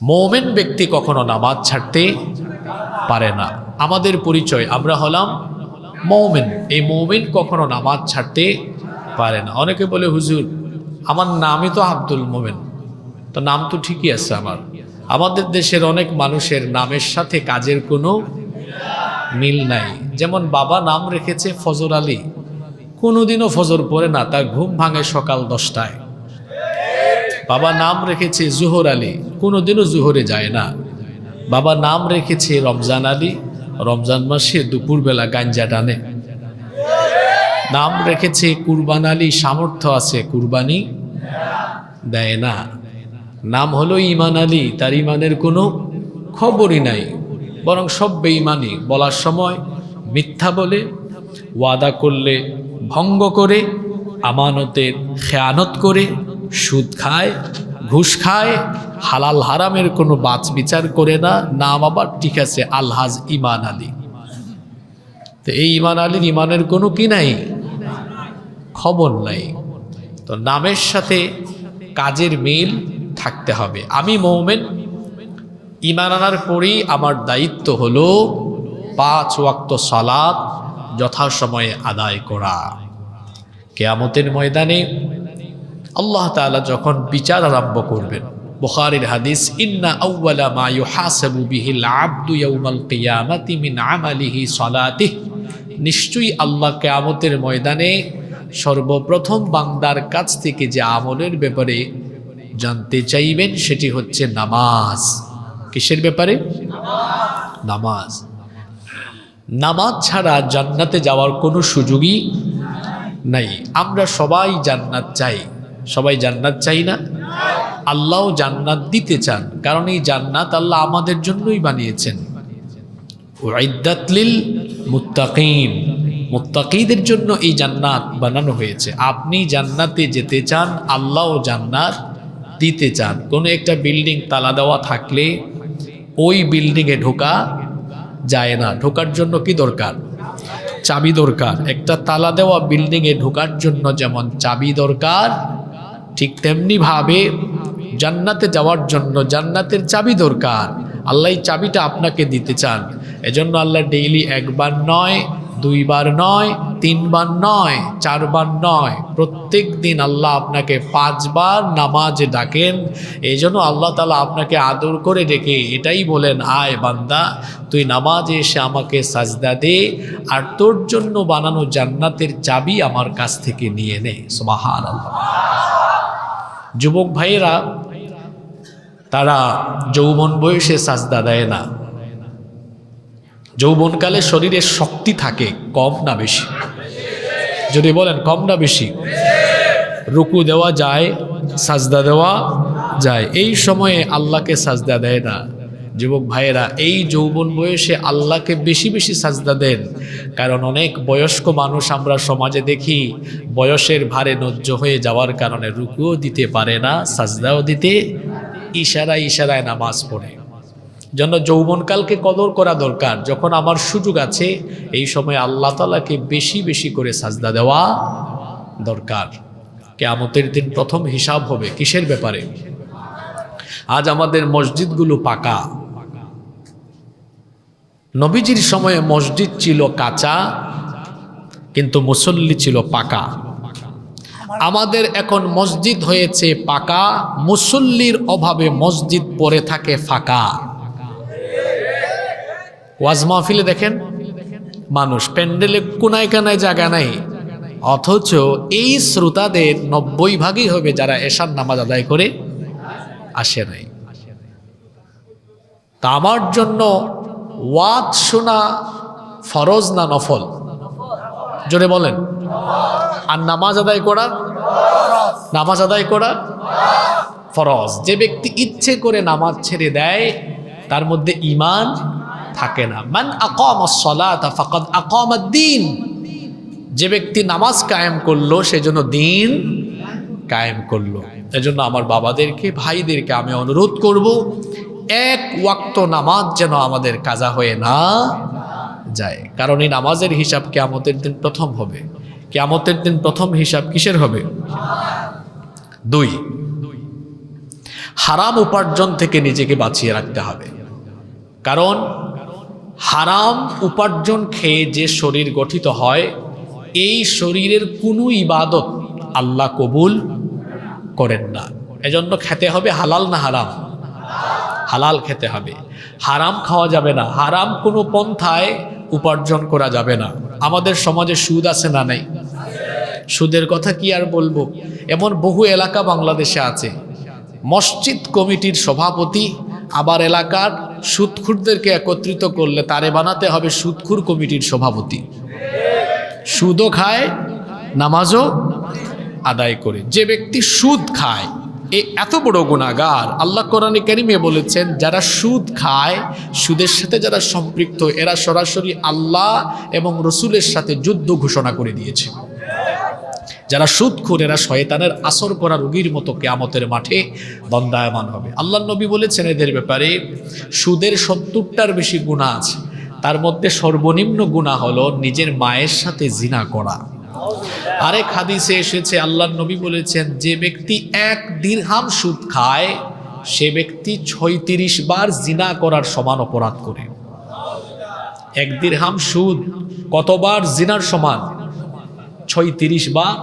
মুমিন ব্যক্তি কখনো নামাজ ছাড়তে পারে না। আমাদের পরিচয়, আমরা হলাম মুমিন। এই মুমিন কখনো নামাজ ছাড়তে পারে না। অনেকে বলে, হুজুর আমার নামই তো আব্দুল মোমেন, তো নাম তো ঠিকই আছে আমার। আমাদের দেশের অনেক মানুষের নামের সাথে কাজের কোনো মিল নাই। যেমন বাবা নাম রেখেছে ফজর আলী, কোনোদিনও ফজর পড়ে না, তার ঘুম ভাঙে সকাল 10টায়। বাবা নাম রেখেছে জুহর আলী, কোনোদিনও জুহরে যায় না। বাবা নাম রেখেছে রমজান আলী, রমজান মাসে দুপুরবেলা গাঞ্জা টানে। নাম রেখেছে কুরবান আলী, সামর্থ্য আছে, কুরবানি দেয় না। নাম হলো ইমান আলী, তার ইমানের কোনো খবরই নাই, বরং সব বেঈমানি। বলার সময় মিথ্যা বলে, ওয়াদা করলে ভঙ্গ করে, আমানতের খেয়ানত করে, সুদ খায়, ঘুষ খায়, হালাল হারামের কোনো বাছ বিচার করে না। নাম আবার ঠিক আছে আলহাজ ইমান আলী। তো এই ইমান আলীর ইমানের কোনো কি নাই, খবর নাই। তো নামের সাথে কাজের মিল থাকতে হবে। আমি মুমিন, ঈমান আনার পরেই আমার দায়িত্ব হলো 5 ওয়াক্ত সালাত যথাসময়ে আদায় করা। কিয়ামতের ময়দানে আল্লাহ তাআলা যখন বিচার আরম্ভ করবেন, বুখারীর হাদিস, ইন্না আউওয়ালা মা ইউহাসাবু বিহিল আবদু ইয়াউমাল কিয়ামাতি মিন আমালিহি সালাতিহি, নিশ্চয়ই আল্লাহ কিয়ামতের ময়দানে সর্বপ্রথম বান্দার কাছ থেকে যে আমলের ব্যাপারে জানতে চাইবেন সেটি হচ্ছে নামাজ। কিসের ব্যাপারে? নামাজ। নামাজ ছাড়া জান্নাতে যাওয়ার কোনো সুযোগই নাই। আমরা সবাই জান্নাত চাই, সবাই জান্নাত চাই না? আল্লাহও জান্নাত দিতে চান, কারণ এই জান্নাত আল্লাহ আমাদের জন্যই বানিয়েছেন। উইদ্দাত লিল মুত্তাকিন, মুত্তাকিদের জন্য এই জান্নাত বানানো হয়েছে। আপনি জান্নাতে যেতে চান, আল্লাহও জান্নাত দিতে চান। কোনো একটা বিল্ডিং তালা দেওয়া থাকলে ওই বিল্ডিংয়ে ঢোকা যায় না। ঢোকার জন্য কি দরকার? চাবি দরকার। একটা তালা দেওয়া বিল্ডিংয়ে ঢোকার জন্য যেমন চাবি দরকার, ঠিক তেমনি ভাবে জান্নাতে যাওয়ার জন্য জান্নাতের চাবি দরকার। আল্লাহ চাবিটা আপনাকে দিতে চান। এজন্য আল্লাহ ডেইলি 1 বার নয়, 2 বার নয়, 3 বার নয়, 4 বার নয়, প্রত্যেক দিন আল্লাহ আপনাকে 5 বার নামাজে ডাকেন। এই জন্য আল্লাহ তাআলা আপনাকে আদর করে ডেকে এটাই বলেন, আয় বান্দা, তুই নামাজে এসে আমাকে সাজদা দে, আর তোর জন্য বানানো জান্নাতের চাবি আমার কাছ থেকে নিয়ে নে। সুবহানাল্লাহ। যুবক ভাইয়েরা, তারা যৌবন বয়সে সাজদা দেয় না। যৌবনকালে শরীরে শক্তি থাকে, কম না বেশি? যদি বলেন কম না বেশি? রুকু দেওয়া যায়, সাজদা দেওয়া যায়। এই সময়ে আল্লাহকে সাজদা দেয় না। যুবক ভাইয়েরা, এই যৌবন বয়সে আল্লাহকে বেশি বেশি সাজদা দেন, কারণ অনেক বয়স্ক মানুষ আমরা সমাজে দেখি বয়সের ভারে নজ্জ হয়ে যাওয়ার কারণে রুকুও দিতে পারে না, সাজদাও দিতে, ইশারায় ইশারায় নামাজ পড়ে। জন্য যৌবনকালকে কদর করা দরকার। যখন আমার সুযোগ আছে, এই সময় আল্লাহ তাআলাকে বেশি বেশি করে সাজদা দেওয়া দরকার। কিয়ামতের দিন প্রথম হিসাব হবে কিসের ব্যাপারে? আজ আমাদের মসজিদগুলো পাকা। নবীজির সময়ে মসজিদ ছিল কাঁচা, কিন্তু মুসল্লি ছিল পাকা। আমাদের এখন মসজিদ হয়েছে পাকা, মুসল্লির অভাবে মসজিদ পড়ে থাকে ফাঁকা। ওয়াজ মাহফিলে দেখেন মানুষ, প্যান্ডেলে কোনায় কানায় জায়গা নাই, অথচ এই শ্রোতাদের 90 ভাগই হবে যারা এশার নামাজ আদায় করে আসে নাই। তা আমার জন্য ওয়াজ শোনা ফরজ না নফল? জোরে বলেন। আর নামাজ আদায় করা? নামাজ আদায় করা ফরজ। যে ব্যক্তি ইচ্ছে করে নামাজ ছেড়ে দেয় তার মধ্যে ঈমান থাকে না। মান আকামাস সালাতা ফাকাদ আকামাদ-দ্বীন। যে ব্যক্তি নামাজ কায়েম করলো সেজন্য দিন কায়েম করলো। এজন্য আমার বাবাদেরকে, ভাইদেরকে আমি অনুরোধ করব, 1 ওয়াক্ত নামাজ যেন আমাদের কাজা হয়ে না যায়। কারণ এই নামাজের হিসাব কিয়ামতের দিন প্রথম হবে। কিয়ামতের দিন প্রথম হিসাব কিসের হবে? 2। হারাম উপার্জন থেকে নিজেকে বাঁচিয়ে রাখতে হবে, কারণ হারাম উপার্জন খেয়ে যে শরীর গঠিত হয়, এই শরীরের কোনো ইবাদত আল্লাহ কবুল করেন না। এজন্য খেতে হবে হালাল না হারাম? হালাল খেতে হবে, হারাম খাওয়া যাবে না, হারাম কোনো পন্থায় উপার্জন করা যাবে না। আমাদের সমাজে সুদ আছে না নাই? সুদের কথা কি আর বলবো, এমন বহু এলাকা বাংলাদেশে আছে, মসজিদ কমিটির সভাপতি আবার এলাকার সুদখুরদেরকে একত্রিত করলে তারে বানাতে হবে সুদখুর কমিটির সভাপতি। সুদও খায়, নামাজও আদায় করে। যে ব্যক্তি সুদ খায় এত বড় গুনাহগার। আল্লাহ কোরআনে কারিমে বলেছেন, যারা সুদ খায়, সুদের সাথে যারা সম্পৃক্ত, এরা সরাসরি আল্লাহ এবং রসুলের সাথে যুদ্ধ ঘোষণা করে দিয়েছে। যারা সুদখোর এরা শয়তানের আসর করা রোগীর মতো কিয়ামতের মাঠে দণ্ডায়মান হবে। আল্লাহর নবী বলেছেন এদের ব্যাপারে, সুদের 70টার বেশি গুনাহ আছে, তার মধ্যে সর্বনিম্ন গুনাহ হলো নিজের মায়ের সাথে জিনা করা। আরেক হাদিসে এসেছে, আল্লাহর নবী বলেছেন, যে ব্যক্তি 1 দিরহাম সুদ খায়, সে ব্যক্তি 36 বার জিনা করার সমান অপরাধ করে। 1 দিরহাম সুদ কতবার জিনার সমান? 36 বার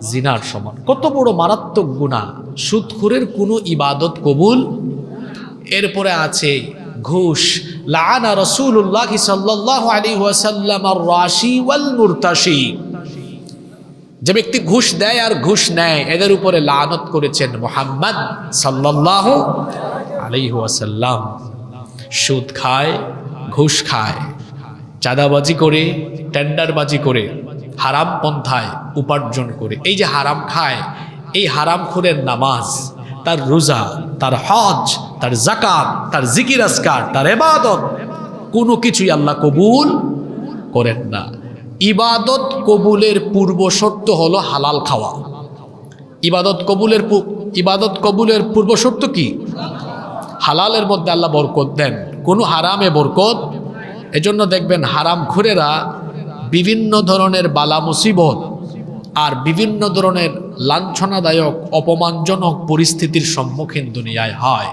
জিনার সমান। কত বড় মারাত্মক গুনাহ! সুদখোরের কোনো ইবাদত কবুল। এরপরে আছে ঘুষ। লাআনা রাসূলুল্লাহ সাল্লাল্লাহু আলাইহি ওয়াসাল্লাম আর-রাশি ওয়াল মুরতাশি। যে ব্যক্তি ঘুষ দেয় আর ঘুষ নেয়, এদের উপরে লানত করেছেন মুহাম্মদ সাল্লাল্লাহু আলাইহি ওয়াসাল্লাম। সুদ খায়, ঘুষ খায়, চাঁদাবাজি করে, টেন্ডারবাজি করে, হারাম পন্থায় উপার্জন করে। এই যে হারাম খায়, এই হারামখোরের নামাজ, তার রোজা, তার হজ, তার যাকাত, তার জিকির আজকার, তার ইবাদত, কোনো কিছুই আল্লাহ কবুল করেন না। ইবাদত কবুলের পূর্ব শর্ত হলো হালাল খাওয়া। ইবাদত কবুলের পূর্ব শর্ত কি? হালালের মধ্যে আল্লাহ বরকত দেন, কোনো হারামে বরকত। এজন্য দেখবেন হারামখোরেরা বিভিন্ন ধরনের বালা মুসিবত আর বিভিন্ন ধরনের লাঞ্ছনাদায়ক অপমানজনক পরিস্থিতির সম্মুখীন দুনিয়ায় হয়।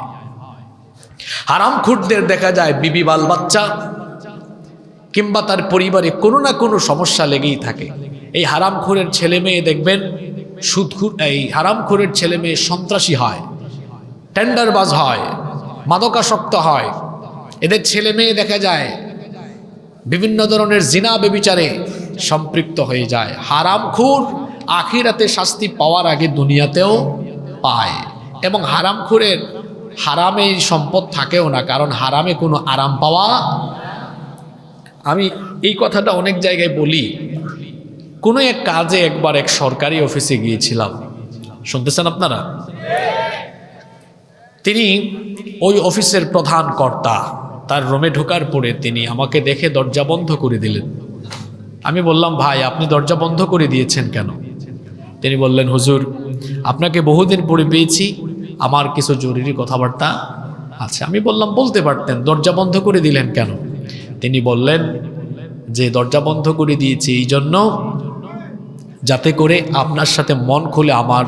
হারামখোরদের দেখা যায় বিবি বাল বাচ্চা কিংবা তার পরিবারে কোনো না কোনো সমস্যা লেগেই থাকে। এই হারামখোরের ছেলে মেয়ে দেখবেন এই হারামখোরের ছেলে মেয়ে সন্ত্রাসী হয়, টেন্ডারবাজ হয়, মাদকাসক্ত হয়। এদের ছেলে মেয়ে দেখা যায় বিভিন্ন ধরনের জিনা ব্যভিচারে সম্পৃক্ত হয়ে যায়। হারামখোর আখিরাতে শাস্তি পাওয়ার আগে দুনিয়াতেও পায়। এবং হারামখোরের হারামে সম্পদ থাকেও না, কারণ হারামে কোনো আরাম পাওয়া। আমি এই কথাটা অনেক জায়গায় বলি। কোনো এক কাজে একবার এক সরকারি অফিসে গিয়েছিলাম, শুনতেছেন আপনারা? তিনি ওই অফিসের প্রধান কর্তা। তার রুমে ঢোকার পরে তিনি আমাকে দেখে দরজা বন্ধ করে দিলেন। আমি বললাম, ভাই আপনি দরজা বন্ধ করে দিয়েছেন কেন? তিনি বললেন, হুজুর আপনাকে বহুদিন পরে পেয়েছি, আমার কিছু জরুরি কথাবার্তা আছে। আমি বললাম, বলতে পারতেন, দরজা বন্ধ করে দিলেন কেন? তিনি বললেন যে দরজা বন্ধ করে দিয়েছি এই জন্য যাতে করে আপনার সাথে মন খুলে আমার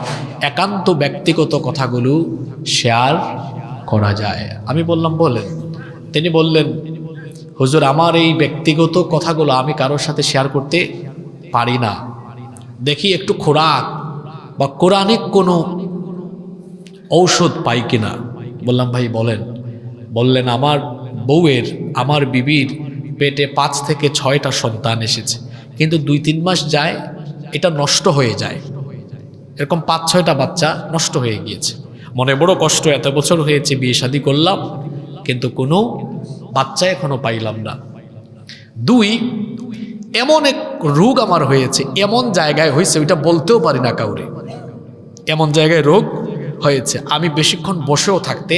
একান্ত ব্যক্তিগত কথাগুলো শেয়ার করা যায়। আমি বললাম, বলেন। তিনি বললেন, হুজুর আমার এই ব্যক্তিগত কথাগুলো আমি কারোর সাথে শেয়ার করতে পারি না, দেখি একটু খোরাক বা কোরআনিক কোনো ঔষধ পাই কিনা। বললাম, ভাই বলেন। বললেন, আমার বিবির পেটে 5 থেকে 6টা সন্তান এসেছে, কিন্তু 2-3 মাস যায় এটা নষ্ট হয়ে যায়। এরকম 5-6টা বাচ্চা নষ্ট হয়ে গিয়েছে। মনে বড় কষ্ট, এত বছর হয়েছে বিয়ে শাদী করলাম, কিন্তু কোনো বাচ্চা এখনো পাইলাম না। 2, এমন এক রোগ আমার হয়েছে, এমন জায়গায় হয়েছে ওইটা বলতেও পারি না কাউরে, এমন জায়গায় রোগ হয়েছে, আমি বেশিক্ষণ বসেও থাকতে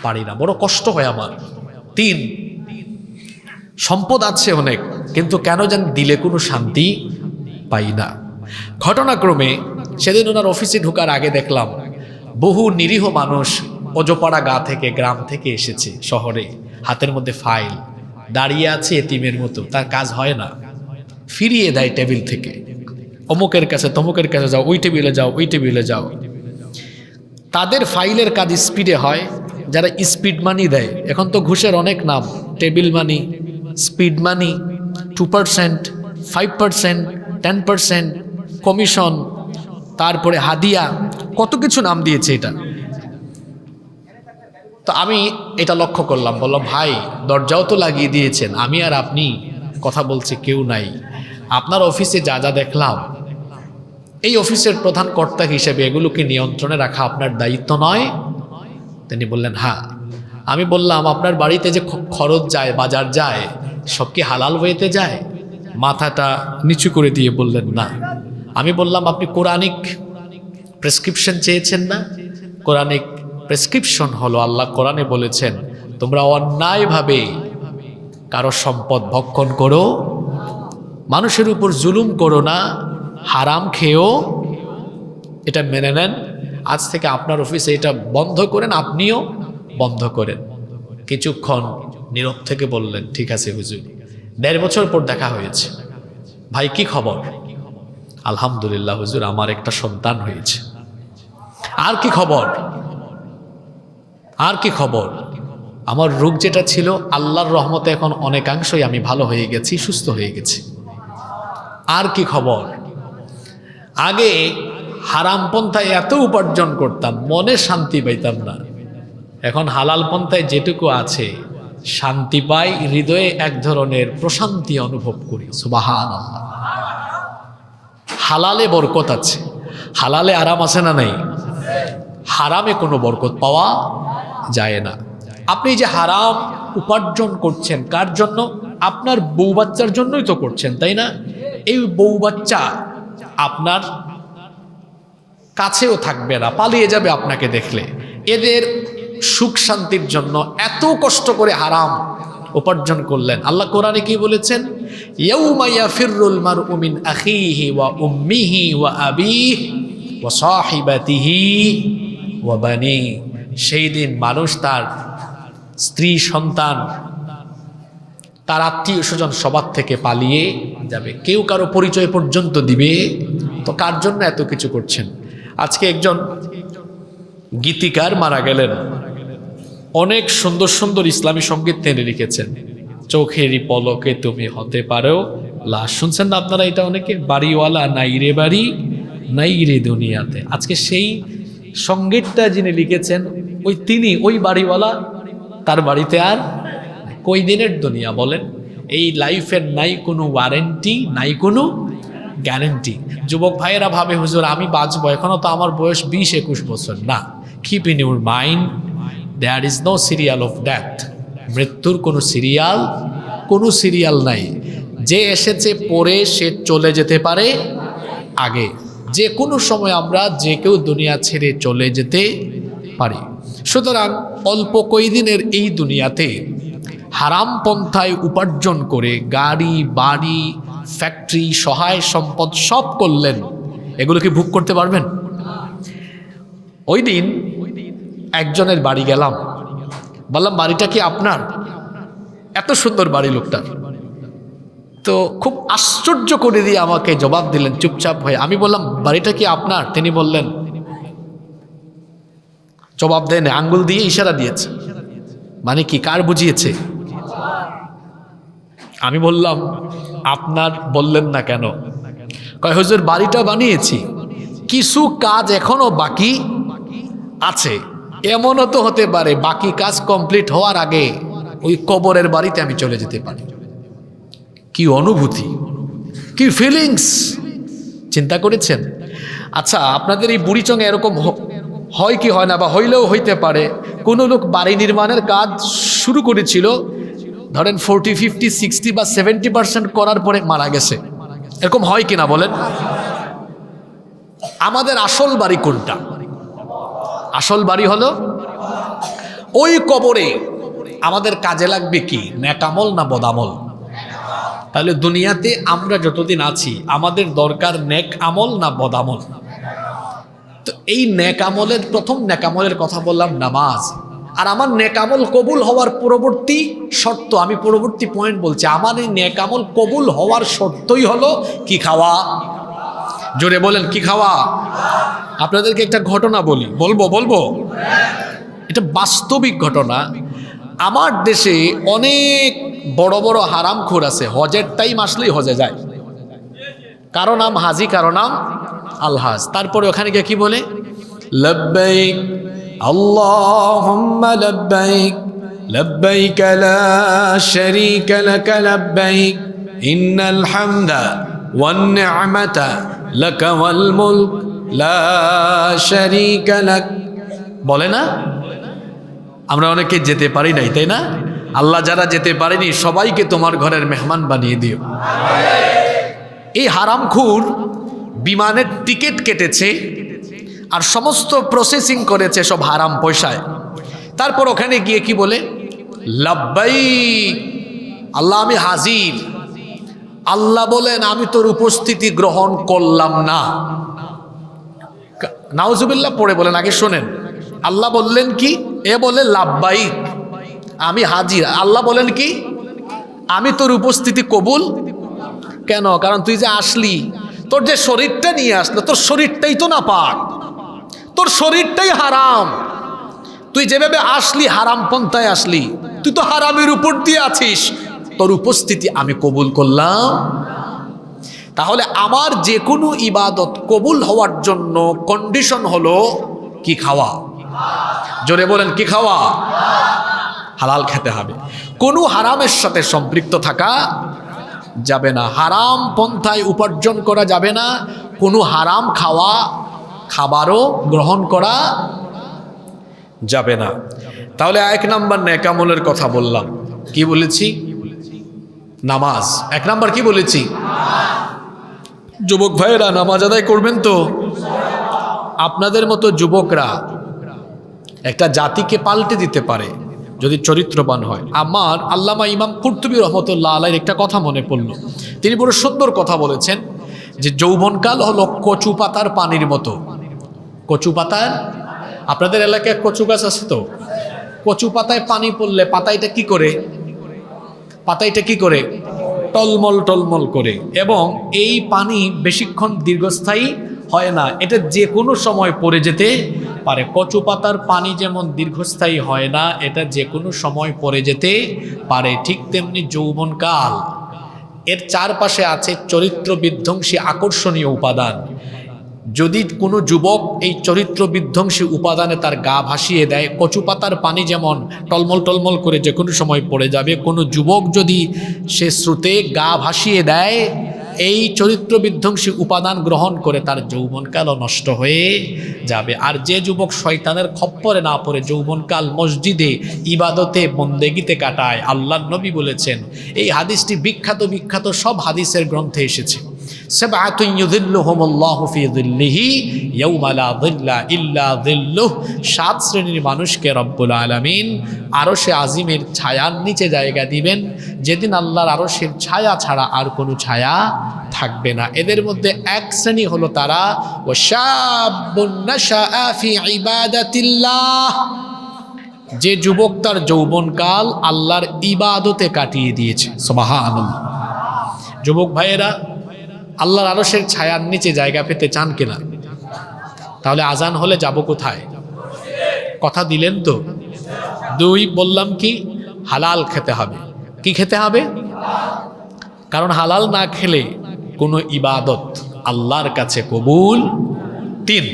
পারি না, বড় কষ্ট হয় আমার। 3, সম্পদ আছে অনেক, কিন্তু কেন জানি দিলে কোনো শান্তি পাই না। ঘটনাক্রমে সেদিন ওনার অফিসে ঢোকার আগে দেখলাম বহু নিরীহ মানুষ অজপাড়া গা থেকে, গ্রাম থেকে এসেছে শহরে, হাতের মধ্যে ফাইল, দাঁড়িয়ে আছে এতিমের মতো, তার কাজ হয় না, ফিরিয়ে দেয় টেবিল থেকে, অমুকের কাছে তমুকের কাছে যাও, ওই টেবিলে যাও, ওই টেবিলে যাও। তাদের ফাইলের কাজ স্পিডে হয়, যারা স্পিড মানি দেয়। এখন তো ঘুষের অনেক নাম, টেবিল মানি, স্পিড মানি, 2%, 5%, 10%, কমিশন, তারপরে হাদিয়া, কত কিছু নাম দিয়েছে এটা। তো আমি এটা লক্ষ্য করলাম, বললাম ভাই দরজাও তো লাগিয়ে দিয়েছেন, আমি আর আপনি কথা বলছি, কেউ নাই। আপনার অফিসে যা যা দেখলাম, এই অফিসের প্রধান কর্তা হিসেবে এগুলোকে নিয়ন্ত্রণে রাখা আপনার দায়িত্ব নয়? তিনি বললেন হ্যাঁ। আমি বললাম আপনার বাড়িতে যে খরচ যায়, বাজার যায়, সব কি হালাল ওয়েতে যায়? মাথাটা নিচু করে দিয়ে বললেন না। আমি বললাম আপনি কোরআনিক প্রেসক্রিপশন চেয়েছেন না? কোরআনিক প্রেসক্রিপশন হলো, আল্লাহ কোরআনে বলেছেন তোমরা অন্যায়ভাবে কারো সম্পদ ভক্ষণ করো, মানুষের উপর জুলুম করো না, হারাম খেয়েও। এটা মেনে নেন, আজ থেকে আপনার অফিসে এটা বন্ধ করেন, আপনিও বন্ধ করেন। কিছুক্ষণ নীরব থেকে বললেন ঠিক আছে হুজুর। 1.5 বছর পর দেখা হয়েছে। ভাই কি খবর? আলহামদুলিল্লাহ হুজুর, আমার একটা সন্তান হয়েছে। আর কি খবর? আর কি খবর? আমার রোগ যেটা ছিল আল্লাহর রহমতে এখন অনেকাংশই আমি ভালো হয়ে গেছি, সুস্থ হয়ে গেছি। আর কি খবর? আগে হারাম পন্থায় এত উপার্জন করতাম, মনে শান্তি পাইতাম না। এখন হালাল পন্থায় যেটুকু আছে শান্তি পাই, হৃদয়ে এক ধরনের প্রশান্তি অনুভব করি। সুবহানাল্লাহ। হালালে বরকত আছে, হালালে আরাম আছে না নাই? হারামে কোনো বরকত পাওয়া যায় না। আপনি যে হারাম উপার্জন করছেন কার জন্য? আপনার বউ বাচ্চার জন্যই তো করছেন, তাই না? এই বউ বাচ্চা আপনার কাছেও থাকবে না, পালিয়ে যাবে আপনাকে দেখলে। এদের সুখ শান্তির জন্য এত কষ্ট করে হারাম উপার্জন করলেন। আল্লাহ কোরআনে কি বলেছেন? ইয়াউমা ইয়াফিরুল মারউ মিন আখিহি ওয়া উম্মিহি ওয়া আবিহি ওয়া সাহিবাতিহি ওয়া বানি। সেই দিন মানুষ তার স্ত্রী, সন্তান, তার আত্মীয় স্বজন সবার থেকে পালিয়ে যাবে, কেউ কারো পরিচয় পর্যন্ত দিবে। তো কার জন্য এত কিছু করছেন? আজকে একজন গীতিকার মারা গেলেন, অনেক সুন্দর সুন্দর ইসলামী সঙ্গীত তিনি লিখেছেন। চোখেরই পলকে তুমি হতে পারো লাশ। শুনছেন না আপনারা এটা? অনেকে বাড়িওয়ালা নাই রে বাড়ি, নাই রে দুনিয়াতে। আজকে সেই সঙ্গীতটা যিনি লিখেছেন তিনি ওই বাড়িওয়ালা, তার বাড়িতে আর কই দিনের দুনিয়া বলেন? এই লাইফের নাই কোনো ওয়ারেন্টি, নাই কোনো গ্যারেন্টি। যুবক ভাইয়েরা ভাবে হুজুর আমি বাঁচবো, এখনো তো আমার বয়স 20-21 বছর। না, keep in your mind there is no serial of death. মৃত্যুর কোনো সিরিয়াল নাই। যে এসেছে পরে সে চলে যেতে পারে আগে। যে কোনো সময় আমরা যে কেউ দুনিয়া ছেড়ে চলে যেতে পারি। সুতরাং অল্প কয়দিনের এই দুনিয়াতে হারাম পন্থায় উপার্জন করে গাড়ি, বাড়ি, ফ্যাক্টরি, সহায় সম্পদ সব করলেন, এগুলো কি ভোগ করতে পারবেন? ওই দিন একজনের বাড়ি গেলাম, বললাম বাড়িটা কি আপনার? এত সুন্দর বাড়ি লোকটার। তো খুব আশ্চর্য করে দিয়ে আমাকে জবাব দিলেন চুপচাপ হয়ে। আমি বললাম বাড়িটা কি আপনার? তিনি বললেন, জবাব দেন, আঙ্গুল দিয়ে ইশারা দিয়েছে। মানে কি, কার বুঝিয়েছে? আমি বললাম আপনার বললেন না কেন? কয় হুজুর বাড়িটা বানিয়েছি, কিছু কাজ এখনো বাকি আছে। এমনও তো হতে পারে বাকি কাজ কমপ্লিট হওয়ার আগে ওই কবরের বাড়িতে আমি চলে যেতে পারি। কি অনুভূতি, কি ফিলিংস, চিন্তা করেছেন? আচ্ছা, আপনাদের এই বুড়িচঙে এরকম হয় কি হয় না, বা হইলেও হইতে পারে, কোনো লোক বাড়ি নির্মাণের কাজ শুরু করেছিল, ধরেন 40, 50, 60 বা 70% করার পরে মারা গেছে। এরকম হয় কিনা বলেন? আমাদের আসল বাড়ি কোনটা? আসল বাড়ি হলো ওই কবরে। আমাদের কাজে লাগবে কি, নেকামল না বদামল? তাহলে দুনিয়াতে আমরা যতদিন আছি আমাদের দরকার নেক আমল না বদামল? তো এই নেক আমলের প্রথম নেক আমলের কথা বললাম নামাজ। আর আমার নেক আমল কবুল হওয়ার পরবর্তী শর্ত, আমি পরবর্তী পয়েন্ট বলছি, আমার এই নেক আমল কবুল হওয়ার শর্তই হলো কি? খাওয়া। জোরে বলেন কি খাওয়া? আপনাদেরকে একটা ঘটনা বলি, বলবো এটা বাস্তবিক ঘটনা। আমার দেশে অনেক বড় বড় হারামখোর আছে, হজের টাইম আসলেই হজে যায়, কারো নাম হাজি, কারো নাম আলহাজ। তারপরে ওখানে গিয়ে কি বলে? লব্বাইক আল্লাহুম্মা লব্বাইক লব্বাইক লা শারীকা লাক লব্বাইক ইন্নাল হামদা ওয়ান নি'মাতা লাকা ওয়াল মুলক লা শারীকা লাক। বলে না? আমরা অনেকে যেতে পারি নাই, তাই না? আল্লাহ যারা যেতে পারেনি সবাইকে তোমার ঘরের মেহমান বানিয়ে দিও। এই হারামখোর বিমানের টিকিট কেটেছে আর সমস্ত প্রসেসিং করেছে সব হারাম পয়সায়। তারপর ওখানে গিয়ে কি বলে? লাব্বাইক আল্লাহ, আমি হাজির। আল্লাহ বলেন আমি তোর উপস্থিতি গ্রহণ করলাম না। নাউজুবিল্লাহ পড়ে বলেন, আগে শোনেন। আল্লাহ বললেন কি? এ বলে লাব্বাইক আমি হাজির। আল্লাহ বলেন কি? আমি তোর উপস্থিতি কবুল কেন? কারণ তুই যে আসলি, তোর যে শরীরটা নিয়ে আসলো, তোর শরীরটাই তো না পাক, তোর শরীরটাই হারাম। তুই যেভাবে আসলি হারাম পন্থায় আসলি, তুই তো হারামের উপর দিয়ে আছিস, তোর উপস্থিতি আমি কবুল করলাম। তাহলে আমার যে কোনো ইবাদত কবুল হওয়ার জন্য কন্ডিশন হলো কি খাওয়া? জোরে বলেন কি খাওয়া? হালাল খেতে হবে, কোনো হারামের সাথে সম্পৃক্ত থাকা যাবে না, হারাম পন্থায় উপার্জন করা যাবে না, কোনো হারাম খাবারও গ্রহণ করা যাবে না। তাহলে 1 নাম্বার নেক আমলের কথা বললাম। কি বলেছি? নামাজ। 1 নাম্বার কি বলেছি? যুবক ভাইয়েরা নামাজ আদায় করবেন তো। আপনাদের মতো যুবকরা একটা জাতিকে পাল্টে দিতে পারে যদি চরিত্রবান হয়। আমার আল্লামা ইমাম কুরতুবী রহমতুল্লাহ আলাইহির একটা কথা মনে পড়ল। তিনি বড় সুন্দর কথা বলেছেন যে যৌবনকাল হলো কচু পাতার পানির মতো। কচু পাতার, আপনাদের এলাকায় কচু গাছ আছে তো? কচু পাতায় পানি পড়লে পাতাইটা কি করে? টলমল টলমল করে। এবং এই পানি বেশিক্ষণ দীর্ঘস্থায়ী হয় না, এটা যে কোনো সময় পড়ে যেতে পারে। কচু পাতার পানি যেমন দীর্ঘস্থায়ী হয় না, এটা যে কোনো সময় পড়ে যেতে পারে, ঠিক তেমনি যৌবনকাল এর চারপাশে আছে চরিত্র বিধ্বংসী আকর্ষণীয় উপাদান। যদি কোনো যুবক এই চরিত্র বিধ্বংসী উপাদানে তার গা ভাসিয়ে দেয়, কচু পাতার পানি যেমন টলমল টলমল করে যে কোনো সময় পড়ে যাবে, কোনো যুবক যদি সে স্রোতে গা ভাসিয়ে দেয়, এই চরিত্র বিধ্বংসী উপাদান গ্রহণ করে, তার যৌবনকালও নষ্ট হয়ে যাবে। আর যে যুবক শয়তানের খপ্পরে না পড়ে যৌবনকাল মসজিদে ইবাদতে বন্দেগিতে কাটায়, আল্লাহর নবী বলেছেন, এই হাদিসটি বিখ্যাত সব হাদিসের গ্রন্থে এসেছে, সাবআতুন ইউযিল্লুহুমুল্লাহু ফি যিল্লিহি ইয়াওমা লা যিল্লা ইল্লা যিল্লুহ। 7 শ্রেণীর মানুষকে রব্বুল আলামিন আরশে আজিমের ছায়ার নিচে জায়গা দিবেন, যেদিন আল্লাহর আরশের ছায়া ছাড়া আর কোনো ছায়া থাকবে না। এদের মধ্যে 1 শ্রেণী হলো তারা ওয়াশাবুন নাশাআ ফি ইবাদাতিল্লাহ, যে যুবক তার যৌবনকাল আল্লাহর ইবাদতে কাটিয়ে দিয়েছে। সুবহানাল্লাহ। যুবক ভাইয়েরা, আল্লাহর আরশের ছায়ার নিচে জায়গা পেতে চান কিনা? তাহলে আজান হলে যাব কোথায়? কথা দিলেন তো? 2 বললাম কি? হালাল খেতে হবে। কি খেতে হবে? কারণ হালাল না খেলে কোনো ইবাদত আল্লাহর কাছে কবুল। 3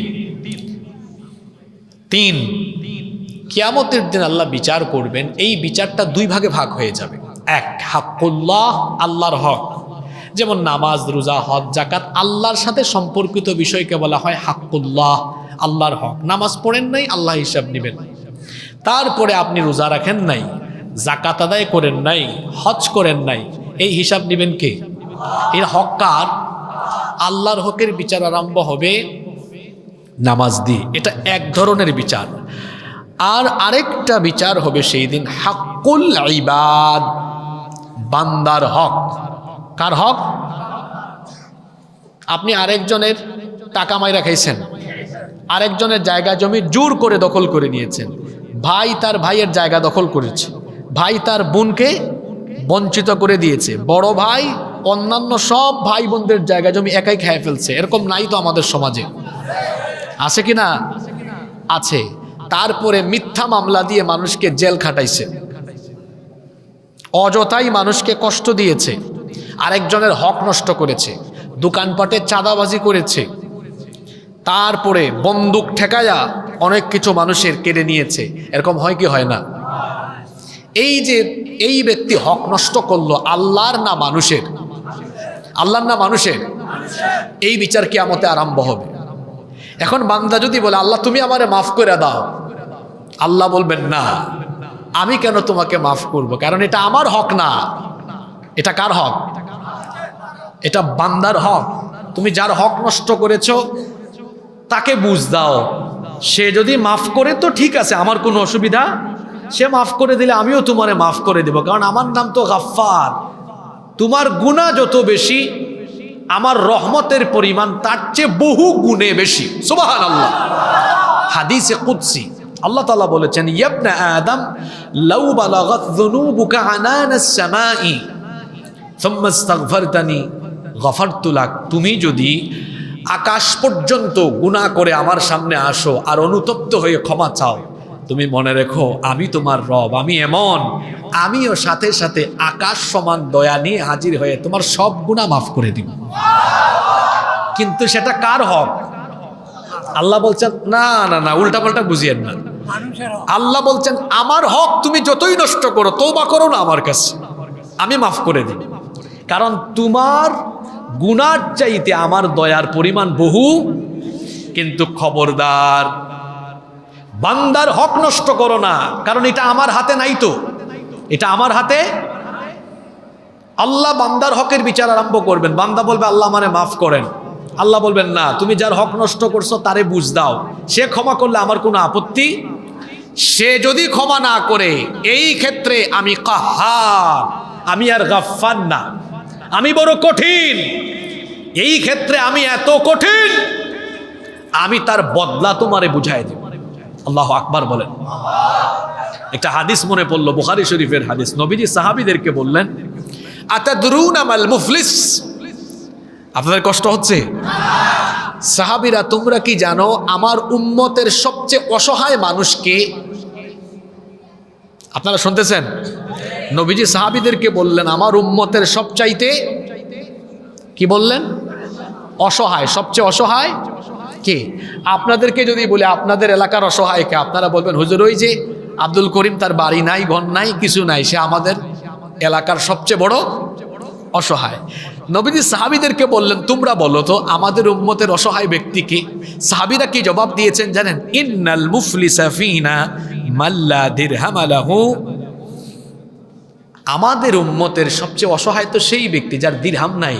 কিয়ামতের দিন আল্লাহ বিচার করবেন। এই বিচারটা 2 ভাগে ভাগ হয়ে যাবে। 1 হাক্কুল্লাহ, আল্লাহর হক, যেমন নামাজ, রোজা, হজ, যাকাত, আল্লাহর সাথে সম্পর্কিত বিষয়কে বলা হয় হাক্কুল্লাহ, আল্লাহর হক। নামাজ পড়েন নাই, আল্লাহ হিসাব নেবেন। তারপরে আপনি রোজা রাখেন নাই, যাকাত আদায় করেন নাই, হজ করেন নাই, এই হিসাব নেবেন কে? এর হক কার? আল্লাহর হকের বিচার আরম্ভ হবে নামাজ দিয়ে। এটা এক ধরনের বিচার। আর আরেকটা বিচার হবে সেই দিন হাক্কুল ইবাদ, বান্দার হক। কার হক? আপনি আরেকজনের টাকা মাইরা খাইছেন, আরেকজনের জায়গা জমি জোর করে দখল করে নিয়েছেন, ভাই তার ভাইয়ের জায়গা দখল করেছে, ভাই তার বোনকে বঞ্চিত করে দিয়েছে, বড় ভাই অন্যান্য সব ভাই বোনদের জায়গা জমি একাই খেয়ে ফেলছে, এরকম নাই তো আমাদের সমাজে? আছে কি না? আছে। তারপরে মিথ্যা মামলা দিয়ে মানুষকে জেল খাটাইছে, অযথাই মানুষকে কষ্ট দিয়েছে, আরেকজনের হক নষ্ট করেছে, দোকানপাটে চাঁদাবাজি করেছে, তারপরে বন্দুক ঠেকায়া অনেক কিছু মানুষের কেড়ে নিয়েছে। এরকম হয় কি হয় না? এই যে এই ব্যক্তি হক নষ্ট করলো, আল্লাহর না মানুষের? আল্লাহর না মানুষের? এই বিচার কিয়ামতে আরম্ভ হবে। এখন বান্দা যদি বলে আল্লাহ তুমি আমারে মাফ করে দাও, আল্লাহ বলবেন না, আমি কেন তোমাকে মাফ করব? কারণ এটা আমার হক না। এটা কার হক? এটা বান্দার হক। তুমি যার হক নষ্ট করেছো তাকে বুঝ দাও, সে যদি মাফ করে তো ঠিক আছে, আমার কোনো অসুবিধা, সে মাফ করে দিলে আমিও তোমারে মাফ করে দেব, কারণ আমার নাম তো গাফফার। তোমার গুনাহ যত বেশি, আমার রহমতের পরিমাণ তার চেয়ে বহু গুণে বেশি। সুবহানাল্লাহ। হাদিসে কুদসি আল্লাহ তাআলা বলেছেন, ইবনা আদম লাউ বালাগাত যুনুবুকা আনানাস সামাই সুম্মা ইস্তাগফারতানি গফারতু লাক। তুমি যদি আকাশ পর্যন্ত গুনাহ করে আমার সামনে আসো আর অনুতপ্ত হয়ে ক্ষমা চাও, তুমি মনে রেখো আমি তোমার রব, আমি এমন, আমিও সাথে সাথে আকাশ সমান দয়া নিয়ে হাজির হয়ে তোমার সব গুনাহ মাফ করে দিব। কিন্তু সেটা কার হক? আল্লাহ বলছেন না না না, উল্টাপাল্টা বুঝিয়েন না। আল্লাহ বলছেন আমার হক তুমি যতই নষ্ট করো, তওবা করো না আমার কাছে, আমি মাফ করে দিব, কারণ তোমার গুনার চাইতে আমার দয়ার পরিমাণ বহু। কিন্তু খবরদার, বান্দার হক নষ্ট করো না, কারণ এটা আমার হাতে নাই তো, এটা আমার হাতে। আল্লাহ বান্দার হকের বিচার আরম্ভ করবেন, বান্দা বলবে আল্লাহ আমারে মাফ করেন, আল্লাহ বলবেন না, তুমি যার হক নষ্ট করছো তারে বুঝ দাও, সে ক্ষমা করলে আমার কোনো আপত্তি। সে যদি ক্ষমা না করে, এই ক্ষেত্রে আমি কাহ্হার, আমি আর গাফফার না, আমি বড় কঠিন, এই ক্ষেত্রে আমি এত কঠিন, আমি তার বদলা তোমারে বুঝাই দেব। আল্লাহু আকবার বলেন। একটা হাদিস মনে পড়লো, বুখারী শরীফের হাদিস। নবীজি সাহাবীদেরকে বললেন, আতাদরুনা মাল মুফলিস? আপনাদের কষ্ট হচ্ছে? সাহাবীরা, তোমরা কি জানো আমার উম্মতের সবচেয়ে অসহায় মানুষকে? আপনারা শুনতেছেন? নবীজি সাহাবীদেরকে বললেন আমার উম্মতের সবচাইতে, কি বললেন? অসহায়, সবচেয়ে অসহায় কে? আপনাদেরকে যদি বলে আপনাদের এলাকার অসহায় কে, আপনারা বলবেন হুজুর ওই যে আব্দুল করিম, তার বাড়ি নাই, ঘর নাই, কিছু নাই, সে আমাদের এলাকার সবচেয়ে বড় অসহায়। নবীজি সাহাবীদেরকে বললেন তোমরা বলো তো আমাদের উম্মতের অসহায় ব্যক্তিকে? সাহাবীরা কি জবাব দিয়েছেন জানেন? ইন্নাল মুফলিসা ফিনা মাল্লা দিরহাম লাহু। আমাদের উম্মতের সবচেয়ে অসহায় তো সেই ব্যক্তি যার দিরহাম নাই,